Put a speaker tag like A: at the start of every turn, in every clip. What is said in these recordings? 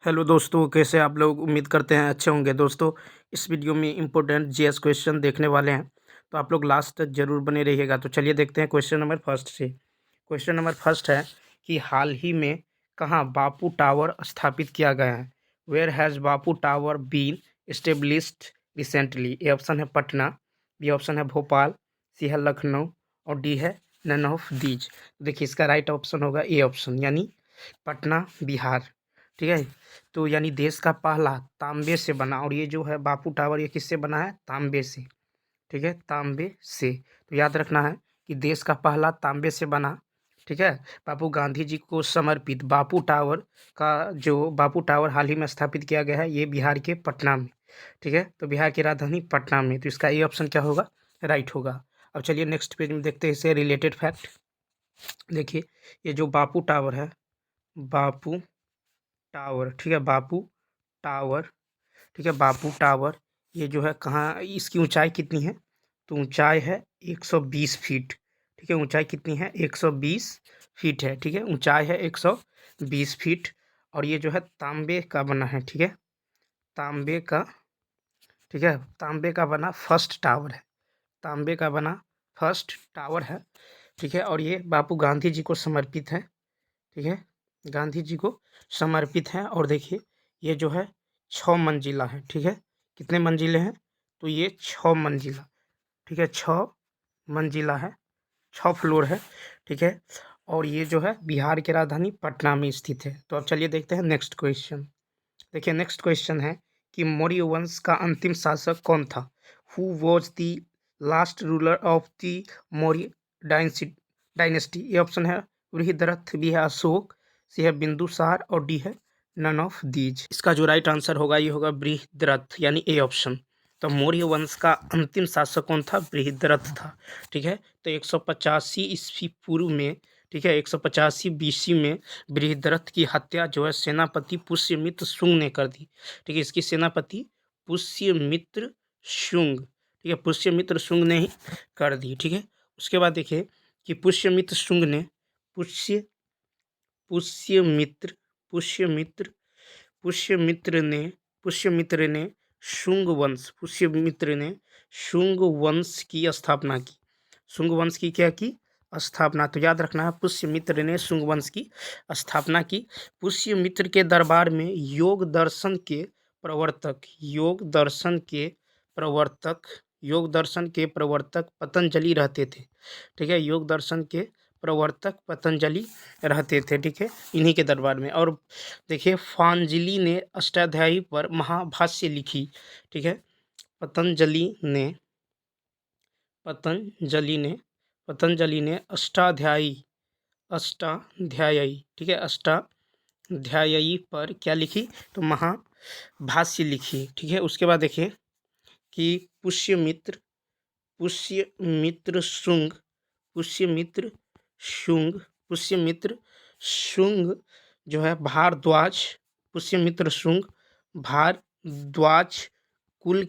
A: Hello दोस्तों, कैसे आप लोग? उम्मीद करते हैं अच्छे होंगे। दोस्तों, इस वीडियो में इम्पोर्टेंट जीएस क्वेश्चन देखने वाले हैं, तो आप लोग लास्ट तक जरूर बने रहिएगा। तो चलिए देखते हैं क्वेश्चन नंबर फर्स्ट से। क्वेश्चन नंबर फर्स्ट है कि हाल ही में कहाँ बापू टावर स्थापित किया गया है? Where has Bapu tower been established recently? A option है पटना, बी ऑप्शन है भोपाल, सी है लखनऊ और डी है नन ऑफ दीज। देखिए, इसका राइट ऑप्शन होगा ए ऑप्शन, यानी पटना, बिहार। ठीक है, तो यानी देश का पहला तांबे से बना, और ये जो है बापू टावर, ये किससे बना है? तांबे से। ठीक है, तांबे से। तो याद रखना है कि देश का पहला तांबे से बना। ठीक है, बापू गांधी जी को समर्पित बापू टावर का जो बापू टावर हाल ही में स्थापित किया गया है, ये बिहार के पटना में। ठीक है, तो बिहार की राजधानी पटना में। तो इसका ए ऑप्शन क्या होगा? राइट होगा। अब चलिए नेक्स्ट पेज में देखते हैं इससे रिलेटेड फैक्ट। देखिए, ये जो बापू टावर है, बापू टावर, ठीक है, बापू टावर, ठीक है, बापू टावर, ये जो है कहाँ, इसकी ऊंचाई कितनी है? तो ऊंचाई है 120 फीट। ठीक है, ऊंचाई कितनी है? 120 फीट है। ठीक है, ऊंचाई है 120 फीट। और ये जो है तांबे का बना है। ठीक है, तांबे का, ठीक है, तांबे का बना फर्स्ट टावर है। तांबे का बना फर्स्ट टावर है। ठीक है, और ये बापू गांधी जी को समर्पित है। ठीक है, गांधी जी को समर्पित है। और देखिए, ये जो है 6 मंजिला है। ठीक है, कितने मंजिले हैं? तो ये 6 मंजिला। ठीक है, 6 मंजिला है, 6 फ्लोर है। ठीक है, और ये जो है बिहार की राजधानी पटना में स्थित है। तो अब चलिए देखते हैं नेक्स्ट क्वेश्चन। देखिए, नेक्स्ट क्वेश्चन है कि मौर्य वंश का अंतिम शासक कौन था? Who was the last ruler of the Maurya dynasty? ये ऑप्शन है बृहद्रथ, बी है अशोक, सी है बिंदुसार और डी है नन ऑफ दीज। इसका जो राइट आंसर होगा ये होगा बृहद्रथ, यानी ए ऑप्शन। तो मौर्य वंश का अंतिम शासक कौन था? बृहद्रथ था। ठीक है, तो 185 ईस्वी पूर्व में, ठीक है, 185 बीसी में बृहद्रथ की हत्या जो है सेनापति पुष्यमित्र शुंग ने कर दी। ठीक है, इसकी सेनापति पुष्यमित्र शुंग, ठीक है, पुष्यमित्र शुंग ने ही कर दी। ठीक है, उसके बाद देखिए कि पुष्यमित्र शुंग ने पुष्य पुष्यमित्र पुष्यमित्र पुष्यमित्र ने पुष्यमित्र ने शुंग वंश की स्थापना की। शुंग वंश की क्या की? स्थापना। तो याद रखना है, पुष्यमित्र ने शुंग वंश की स्थापना की। पुष्यमित्र के दरबार में योग दर्शन के प्रवर्तक पतंजलि रहते थे। ठीक है, योग दर्शन के प्रवर्तक पतंजलि रहते थे। ठीक है, इन्हीं के दरबार में। और देखिए, फांजिली ने अष्टाध्यायी पर महाभाष्य लिखी। ठीक है, पतंजलि ने पतंजलि ने पतंजलि ने अष्टाध्यायी, ठीक है, अष्टाध्यायी पर क्या लिखी? तो महाभाष्य लिखी। ठीक है, उसके बाद देखिए कि पुष्यमित्र शुंग पुष्यमित्र शुंग जो है पुष्यमित्र शुंग भारद्वाज कुल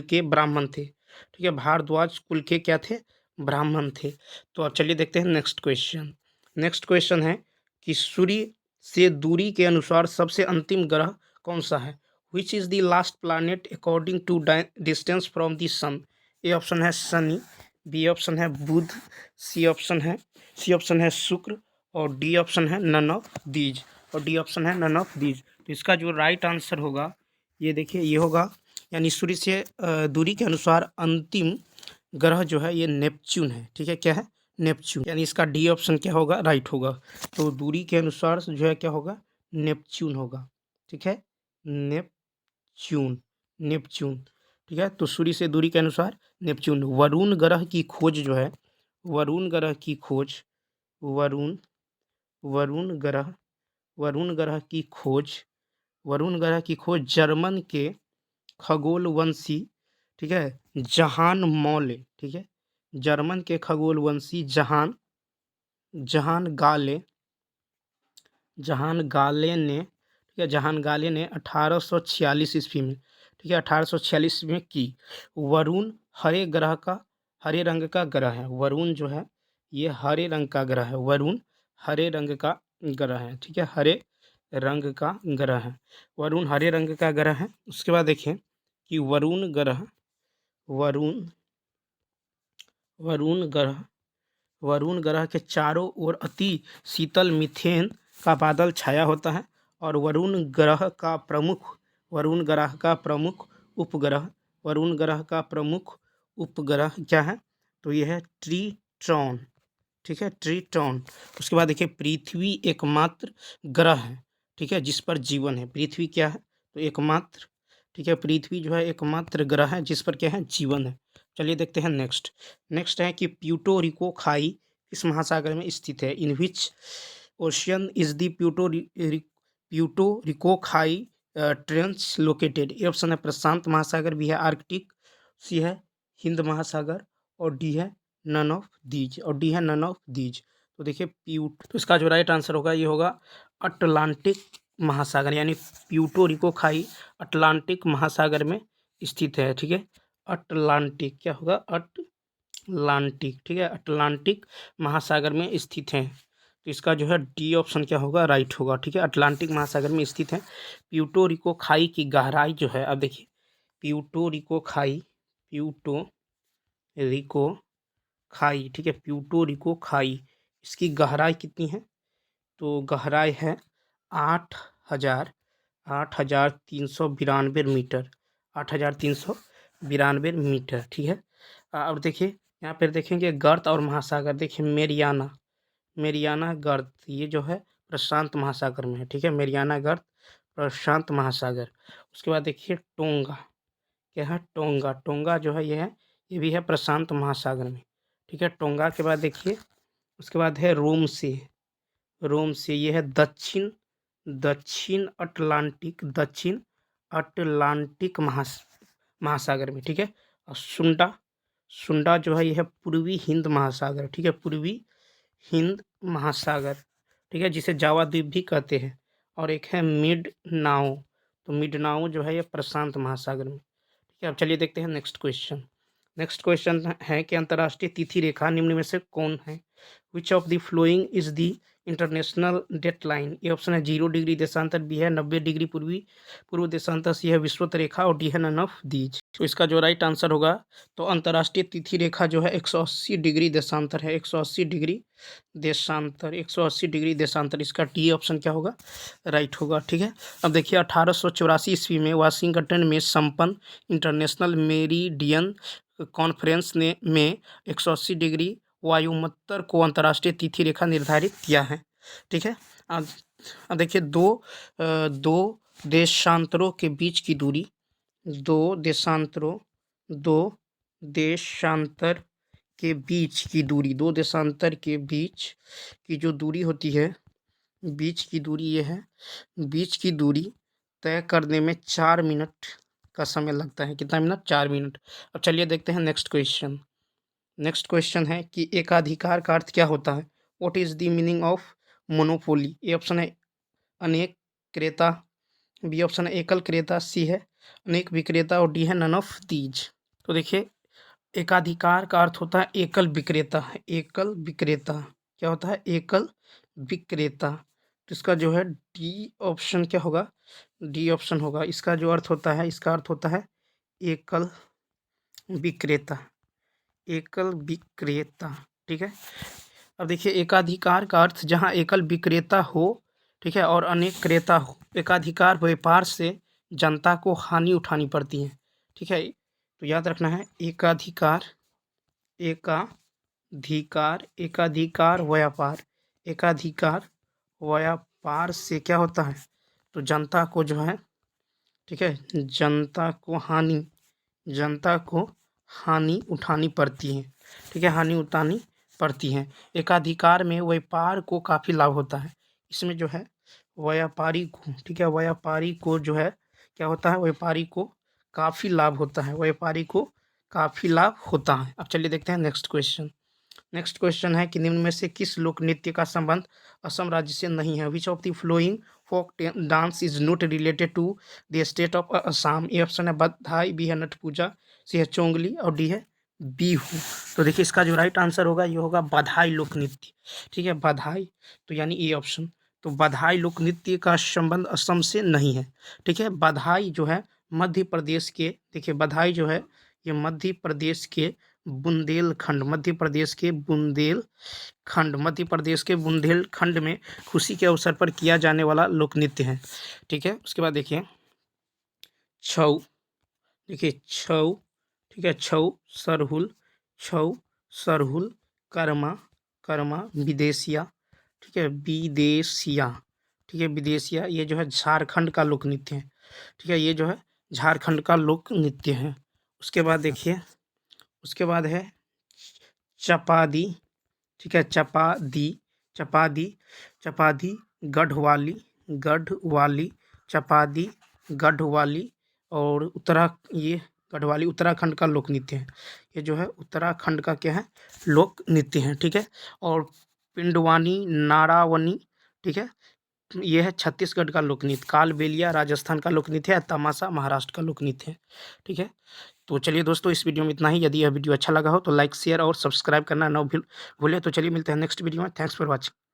A: के ब्राह्मण थे। ठीक है, भारद्वाज कुल के क्या थे? ब्राह्मण थे। तो अब चलिए देखते हैं नेक्स्ट क्वेश्चन। नेक्स्ट क्वेश्चन है कि सूर्य से दूरी के अनुसार सबसे अंतिम ग्रह कौन सा है? Which is the last planet according to distance from the sun? A option है शनि, बी ऑप्शन है बुध, सी ऑप्शन है शुक्र और डी ऑप्शन है नन ऑफ दीज। तो इसका जो राइट आंसर होगा, ये देखिए, ये होगा, यानी सूर्य से दूरी के अनुसार अंतिम ग्रह जो है ये नेपच्यून है। ठीक है, क्या है? नेपच्यून, यानी इसका डी ऑप्शन क्या होगा? राइट होगा। तो दूरी के अनुसार जो है क्या होगा? नेपच्यून होगा। ठीक है, नेपच्यून। ठीक है, तो सूर्य से दूरी के अनुसार नेपच्यून। वरुण ग्रह की खोज जो है, वरुण ग्रह की खोज वरुण वरुण ग्रह वरुण ग्रह की खोज वरुण ग्रह की खोज जर्मन के खगोलवंशी, ठीक है, जहान मौले, ठीक है, जर्मन के खगोलवंशी जहान गाले ने, ठीक है, जहान गाले ने 1846 ईस्वी में, ठीक है, 1846 में की। वरुण हरे रंग का ग्रह है। वरुण जो है ये हरे रंग का ग्रह है। वरुण हरे रंग का ग्रह है। ठीक है, हरे रंग का ग्रह है। वरुण हरे रंग का ग्रह है। उसके बाद देखें कि वरुण ग्रह वरुण वरुण ग्रह वरुण ग्रह के चारों ओर अति शीतल मीथेन का बादल छाया होता है। और वरुण ग्रह का प्रमुख उपग्रह क्या है? तो यह है ट्रिटॉन। ठीक है, ट्रिटॉन। उसके बाद देखिए पृथ्वी एकमात्र ग्रह है, ठीक है, जिस पर जीवन है। पृथ्वी क्या है? तो एकमात्र, ठीक है, पृथ्वी जो है एकमात्र ग्रह है जिस पर क्या है? जीवन है। चलिए देखते हैं नेक्स्ट है कि प्यूर्टो रिको खाई इस महासागर में स्थित है। In which ocean is the Puerto Rico खाई ट्रेंच लोकेटेड? ये ऑप्शन है प्रशांत महासागर, बी है आर्कटिक, सी है हिंद महासागर, और डी है नन ऑफ दीज। तो देखिए तो इसका जो राइट आंसर होगा ये होगा अटलांटिक महासागर, यानी प्यूर्टो रिको खाई अटलांटिक महासागर में स्थित है। ठीक है, अटलांटिक क्या होगा? अटलांटिक, ठीक है, अटलांटिक महासागर में स्थित है। तो इसका जो है डी ऑप्शन क्या होगा? राइट होगा। ठीक है, अटलांटिक महासागर में स्थित है। प्यूर्टो रिको खाई की गहराई जो है, अब देखिए प्यूर्टो रिको खाई, ठीक है, प्यूर्टो रिको खाई, इसकी गहराई कितनी है? तो गहराई है 8,392 मीटर, 8,392 मीटर। ठीक है, अब देखिए यहाँ पर देखेंगे गर्त और महासागर। देखिए मेरियाना गर्त, ये जो है प्रशांत महासागर में है। ठीक है, मेरियाना गर्त प्रशांत महासागर। उसके बाद देखिए टोंगा, क्या है? टोंगा जो है ये भी है प्रशांत महासागर में। ठीक है, टोंगा के बाद देखिए उसके बाद है रोम से ये है दक्षिण अटलांटिक महासागर में। ठीक है, और सुंडा जो है यह है पूर्वी हिंद महासागर। ठीक है, पूर्वी हिंद महासागर, ठीक है, जिसे जावा द्वीप भी कहते हैं। और एक है मिडनाओ, तो मिडनाओ जो है यह प्रशांत महासागर में। ठीक है, अब चलिए देखते हैं नेक्स्ट क्वेश्चन है कि अंतर्राष्ट्रीय तिथि रेखा निम्न में से कौन है? Which of the following is the international date line? ये ऑप्शन है 0 डिग्री देशांतर, बी है 90 डिग्री पूर्व देशांतर, सी है विषुवत रेखा, और डी है नन ऑफ दीज। तो इसका जो राइट आंसर होगा, तो अंतर्राष्ट्रीय तिथि रेखा जो है 180 डिग्री देशांतर है, 180 डिग्री देशांतर। इसका डी ऑप्शन क्या होगा? राइट होगा। ठीक है, अब देखिए 1884 ईस्वी में वाशिंगटन में संपन्न इंटरनेशनल मेरिडियन कॉन्फ्रेंस ने में 180 डिग्री वायुमत्तर को अंतर्राष्ट्रीय तिथि रेखा निर्धारित किया है। ठीक है, अब देखिए दो देशांतरों के बीच की दूरी, दो देशांतर के बीच की जो दूरी होती है, बीच की दूरी ये है, बीच की दूरी तय करने में 4 मिनट का समय लगता है। कितना मिनट? 4 मिनट। अब चलिए देखते हैं नेक्स्ट क्वेश्चन है कि एकाधिकार का अर्थ क्या होता है? What is the meaning of monopoly? A option है अनेक क्रेता, बी ऑप्शन है एकल क्रेता, सी है अनेक विक्रेता, और डी है नन ऑफ दीज। तो देखिए एकाधिकार का अर्थ होता है एकल विक्रेता। क्या होता है? एकल विक्रेता। तो इसका जो है डी ऑप्शन क्या होगा? डी ऑप्शन होगा। इसका जो अर्थ होता है, इसका अर्थ होता है एकल विक्रेता। ठीक है, अब देखिए एकाधिकार का अर्थ जहाँ एकल विक्रेता हो, ठीक है, और अनेक क्रेता हो। एकाधिकार व्यापार से जनता को हानि उठानी पड़ती है। ठीक है, तो याद रखना है एकाधिकार व्यापार से क्या होता है? तो जनता को जो है, ठीक है, जनता को हानि उठानी पड़ती है। ठीक है, हानि उठानी पड़ती है। एकाधिकार में व्यापार को काफ़ी लाभ होता है। इसमें जो है व्यापारी को, ठीक है, व्यापारी को जो है क्या होता है? व्यापारी को काफ़ी लाभ होता है। अब चलिए देखते हैं नेक्स्ट क्वेश्चन है कि निम्न में से किस लोक नृत्य का संबंध असम राज्य से नहीं है? Which of the following folk dance is not related to the state of Assam? A option है बधाई, बी है नट पूजा, सी है चोंगली, और डी है बिहू। तो देखिए इसका जो राइट आंसर होगा ये होगा बधाई लोक नृत्य। ठीक है, बधाई, तो यानी ए ऑप्शन तो बधाई लोक नृत्य का संबंध असम से नहीं है। ठीक है, बधाई जो है मध्य प्रदेश के, देखिए बधाई जो है ये मध्य प्रदेश के बुंदेलखंड, मध्य प्रदेश के बुंदेलखंड में खुशी के अवसर पर किया जाने वाला लोक नृत्य है। ठीक है, उसके बाद देखिए छऊ, देखिए छऊ, ठीक है, छऊ सरहुल, कर्मा विदेशिया, ठीक है, विदेशिया, ये जो है झारखंड का लोक नृत्य है। ठीक है, ये जो है झारखंड का लोक नृत्य है। उसके बाद देखिए, उसके बाद है चपादी, ठीक है, चपादी गढ़वाली, चपादी गढ़वाली और ये गढ़वाली उत्तराखंड का लोक नृत्य है। ये जो है उत्तराखंड का क्या है, लोक नृत्य है। ठीक है, और पिंडवानी नारावनी, ठीक है, ये है छत्तीसगढ़ का लोक नृत्य। कालबेलिया राजस्थान का लोक नृत्य है। तमाशा महाराष्ट्र का लोक नृत्य है। ठीक है, तो चलिए दोस्तों, इस वीडियो में इतना ही। यदि यह वीडियो अच्छा लगा हो तो लाइक शेयर और सब्सक्राइब करना न भूलें। तो चलिए मिलते हैं नेक्स्ट वीडियो में। Thanks for watching.